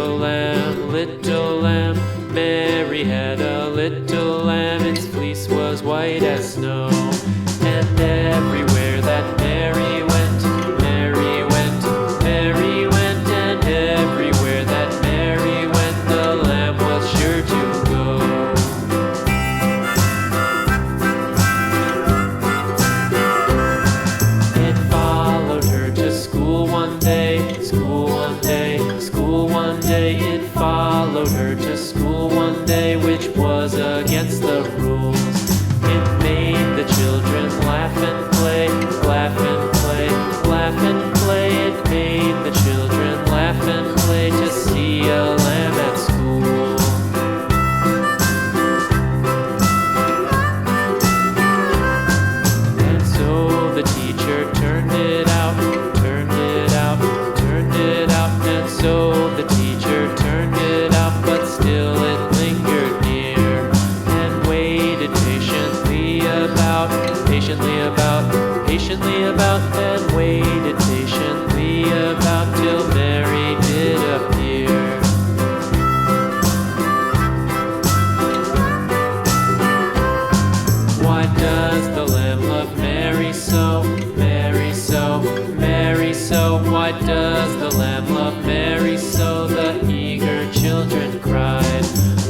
little lamb, little lamb. Mary had a little lamb, its fleece was white as snow. And everywhere that Mary went, Mary went, Mary went. And everywhere that Mary went, the lamb was sure to go. It followed her to school one day, school one day, school one day. It followed her to school one day, which was against the rules. It made the children laugh and play, laugh and play, laugh and play. It made the children laugh and play to see a lamb at school. And so the teacher turned it out, turned it out, turned it out. And so the teacher turned it out, but still it lingered near and waited patiently about, patiently about, patiently about, and waited patiently about till Mary did appear. Why does the lamb love Mary so, Mary so, Mary so? Why does the lamb love Mary so? The eager children cried.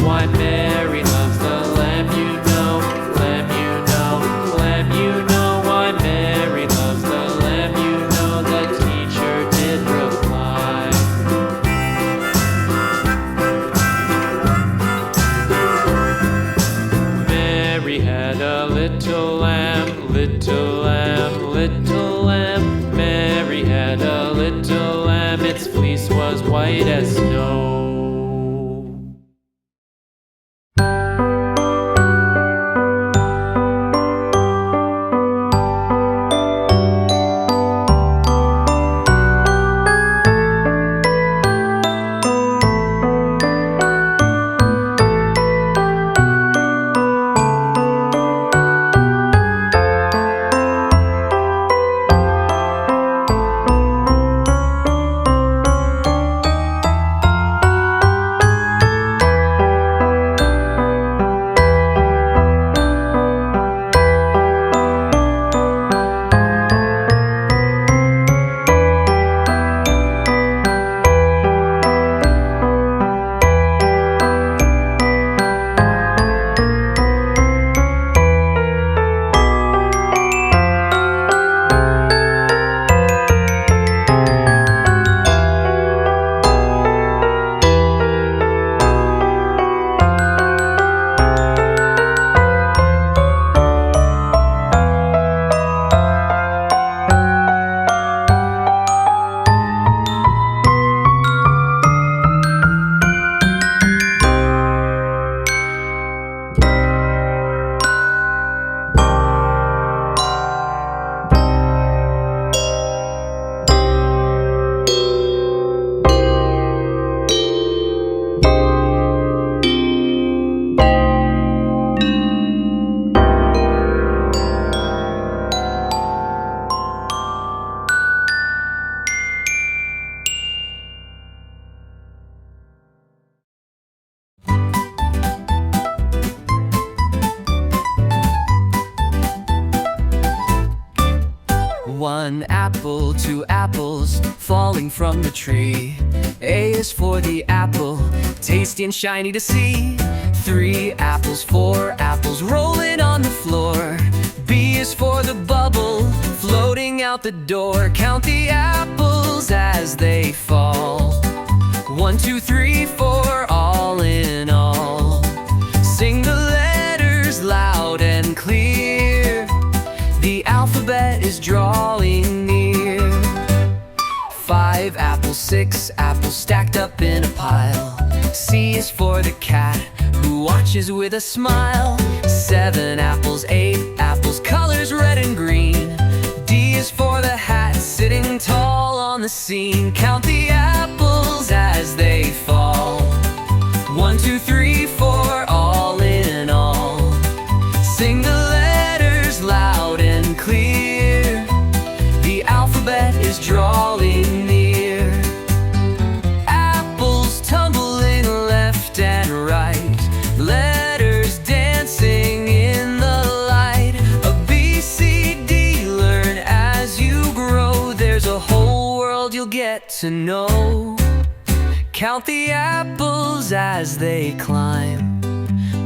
Why Mary loves the lamb, you know, lamb, you know, lamb, you know. Why Mary loves the lamb, you know, the teacher did reply. Mary had a little lamb, little lamb, little lamb. Mary had a little lamb, its fleece was white as snow. One apple, two apples falling from the tree. A is for the apple, tasty and shiny to see. 3 apples, 4 apples rolling on the floor. B is for the bubble floating out the door. Count the apples as they fall. 1, 2, 3, 4, all in all. Sing the letters loud and clear. The alphabet is drawing near. 5 apples, 6 apples stacked up in a pile. C is for the cat who watches with a smile. 7 apples, 8 apples, colors red and green. D is for the hat sitting tall on the scene. Count the apples as they fall. 1, 2, 3, 4, all in all. Sing the letters loud and clear. The alphabet is drawing near. Apples tumble Count the apples as they climb.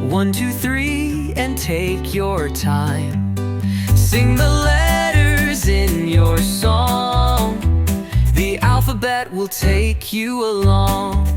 1, 2, 3, and take your time. Sing the letters in your song. The alphabet will take you along.